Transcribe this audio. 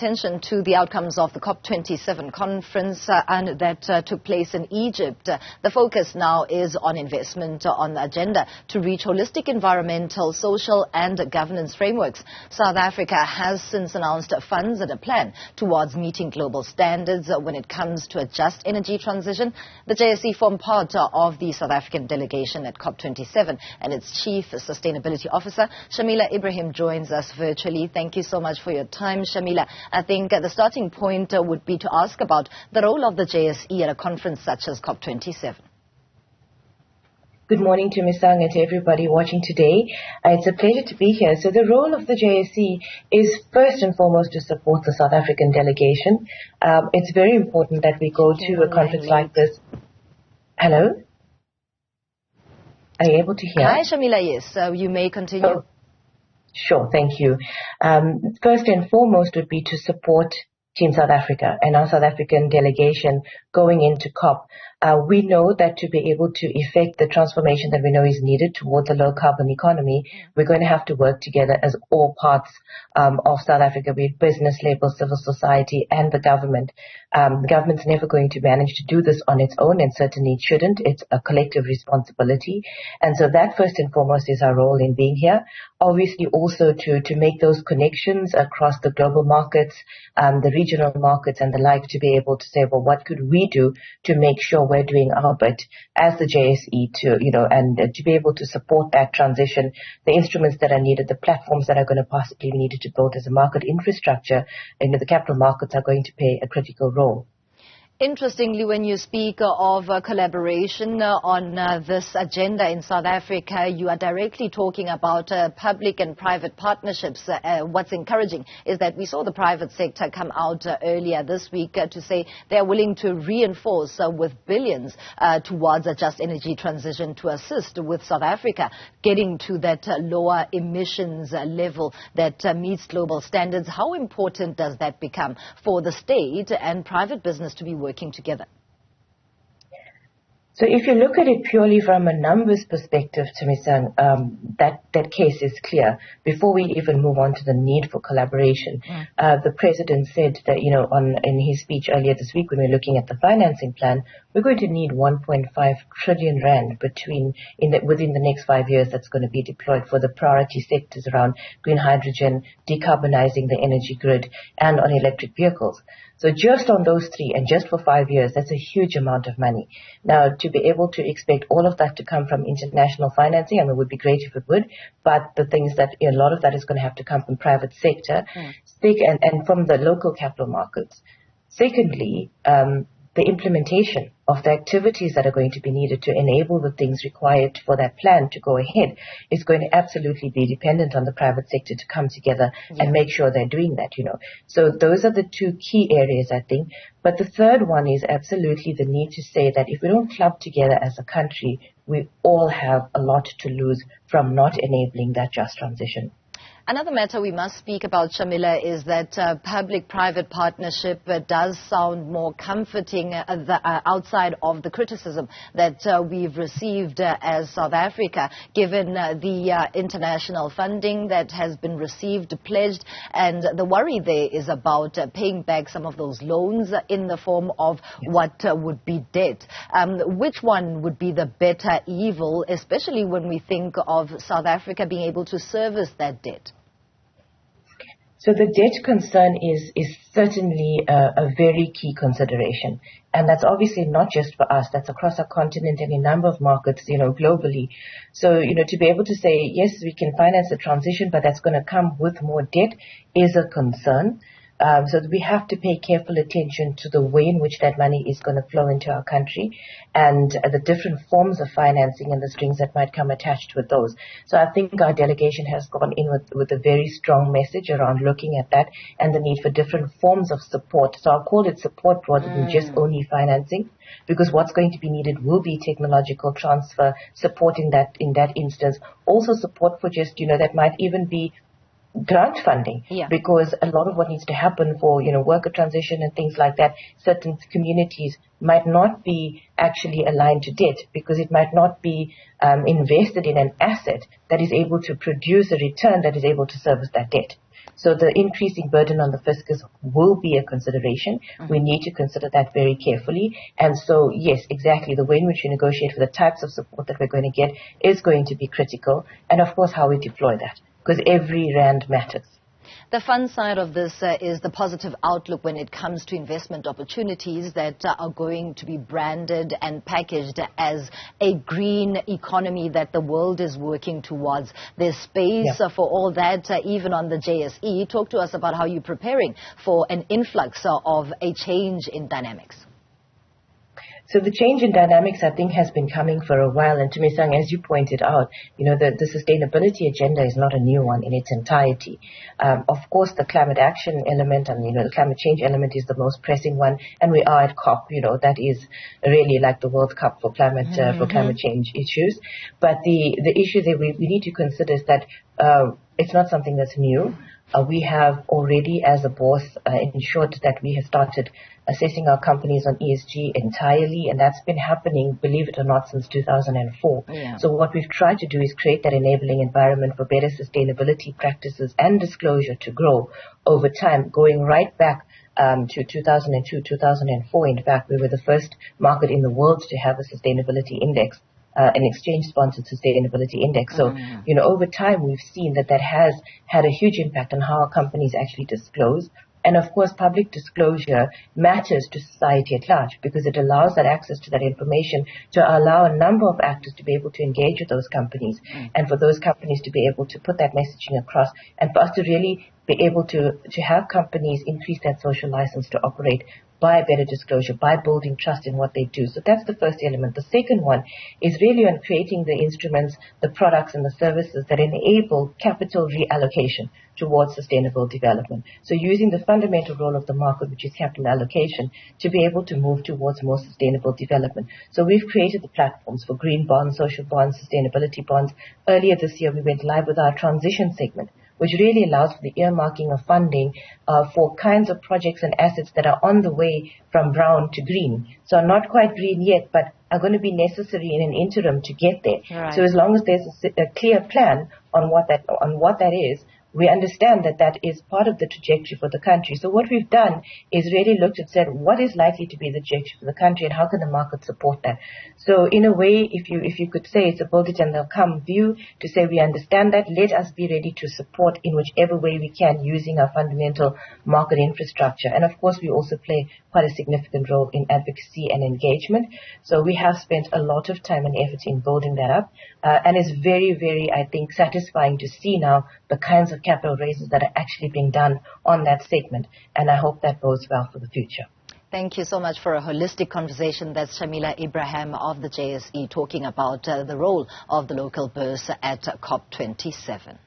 attention to the outcomes of the COP27 conference and that took place in Egypt. The focus now is on investment on the agenda to reach holistic environmental, social and governance frameworks. South Africa has since announced funds and a plan towards meeting global standards when it comes to a just energy transition. The JSE formed part of the South African delegation at COP27, and its Chief Sustainability Officer, Shameela Ebrahim, joins us virtually. Thank you so much for your time, Shameela. I think the starting point would be to ask about the role of the JSE at a conference such as COP27. Good morning, Tumisang, and to everybody watching today. It's a pleasure to be here. So the role of the JSE is first and foremost to support the South African delegation. It's very important that we go to a conference like this. Hello? Are you able to hear? Hi, Shameela. Yes, you may continue. Oh. Sure, thank you. First and foremost would be to support Team South Africa and our South African delegation going into COP. We know that to be able to effect the transformation that we know is needed towards a low-carbon economy, we're going to have to work together as all parts of South Africa, be it business, labor, civil society, and the government. The government's never going to manage to do this on its own, and certainly it shouldn't. It's a collective responsibility. And so that first and foremost is our role in being here. Obviously also to make those connections across the global markets, the regional markets and the like, to be able to say, well, what could we do to make sure we're doing our bit as the JSE and to be able to support that transition, the instruments that are needed, the platforms that are going to possibly be needed to build as a market infrastructure, the capital markets are going to play a critical role. Interestingly, when you speak of collaboration on this agenda in South Africa, you are directly talking about public and private partnerships. What's encouraging is that we saw the private sector come out earlier this week to say they're willing to reinforce with billions towards a just energy transition to assist with South Africa getting to that lower emissions level that meets global standards. How important does that become for the state and private business to be working together? So if you look at it purely from a numbers perspective, Tumisang, that case is clear. Before we even move on to the need for collaboration, the president said that, in his speech earlier this week when we were looking at the financing plan, we're going to need 1.5 trillion rand within the next 5 years that's going to be deployed for the priority sectors around green hydrogen, decarbonizing the energy grid, and on electric vehicles. So just on those three, and just for 5 years, that's a huge amount of money. Now, to be able to expect all of that to come from international financing, it would be great if it would, but the thing is that a lot of that is going to have to come from private sector and from the local capital markets. Secondly, the implementation of the activities that are going to be needed to enable the things required for that plan to go ahead is going to absolutely be dependent on the private sector to come together and make sure they're doing that, So those are the two key areas, I think. But the third one is absolutely the need to say that if we don't club together as a country, we all have a lot to lose from not enabling that just transition. Another matter we must speak about, Shameela, is that public-private partnership does sound more comforting outside of the criticism that we've received as South Africa, given the international funding that has been received, pledged, and the worry there is about paying back some of those loans in the form of what would be debt. Which one would be the better evil, especially when we think of South Africa being able to service that debt? So the debt concern is certainly a very key consideration. And that's obviously not just for us, that's across our continent and a number of markets, globally. So, to be able to say, yes, we can finance the transition, but that's going to come with more debt is a concern. So we have to pay careful attention to the way in which that money is going to flow into our country and the different forms of financing and the strings that might come attached with those. So I think our delegation has gone in with a very strong message around looking at that and the need for different forms of support. So I'll call it support rather than just only financing, because what's going to be needed will be technological transfer, supporting that in that instance. Also support for just, that might even be grant funding, because a lot of what needs to happen for, worker transition and things like that, certain communities might not be actually aligned to debt because it might not be invested in an asset that is able to produce a return that is able to service that debt. So the increasing burden on the fiscus will be a consideration. We need to consider that very carefully. And so, yes, exactly, the way in which we negotiate for the types of support that we're going to get is going to be critical. And of course, how we deploy that, because every rand matters. The fun side of this is the positive outlook when it comes to investment opportunities that are going to be branded and packaged as a green economy that the world is working towards. There's space for all that, even on the JSE. Talk to us about how you're preparing for an influx of a change in dynamics. So the change in dynamics, I think, has been coming for a while. And Tumisang, as you pointed out, the sustainability agenda is not a new one in its entirety. Of course, the climate action element and, the climate change element is the most pressing one. And we are at COP, that is really like the World Cup for climate change issues. But the issue that we need to consider is that it's not something that's new. We have already, as a boss, ensured that we have started assessing our companies on ESG entirely, and that's been happening, believe it or not, since 2004. Yeah. So what we've tried to do is create that enabling environment for better sustainability practices and disclosure to grow over time, going right back to 2002, 2004. In fact, we were the first market in the world to have a sustainability index. An exchange-sponsored sustainability index. So, over time, we've seen that has had a huge impact on how our companies actually disclose. And of course, public disclosure matters to society at large because it allows that access to that information to allow a number of actors to be able to engage with those companies and for those companies to be able to put that messaging across and for us to really be able to have companies increase that social license to operate by better disclosure, by building trust in what they do. So that's the first element. The second one is really on creating the instruments, the products and the services that enable capital reallocation towards sustainable development. So using the fundamental role of the market, which is capital allocation, to be able to move towards more sustainable development. So we've created the platforms for green bonds, social bonds, sustainability bonds. Earlier this year, we went live with our transition segment, which really allows for the earmarking of funding for kinds of projects and assets that are on the way from brown to green. So are not quite green yet, but are going to be necessary in an interim to get there. Right. So as long as there's a clear plan on what that is, we understand that is part of the trajectory for the country. So what we've done is really looked and said, what is likely to be the trajectory for the country and how can the market support that? So in a way, if you could say it's a build it and they'll come view to say we understand that, let us be ready to support in whichever way we can using our fundamental market infrastructure. And of course, we also play quite a significant role in advocacy and engagement. So we have spent a lot of time and effort in building that up. And it's very, very, I think, satisfying to see now the kinds of capital raises that are actually being done on that segment. And I hope that bodes well for the future. Thank you so much for a holistic conversation. That's Shameela Ebrahim of the JSE talking about the role of the local bourse at COP27.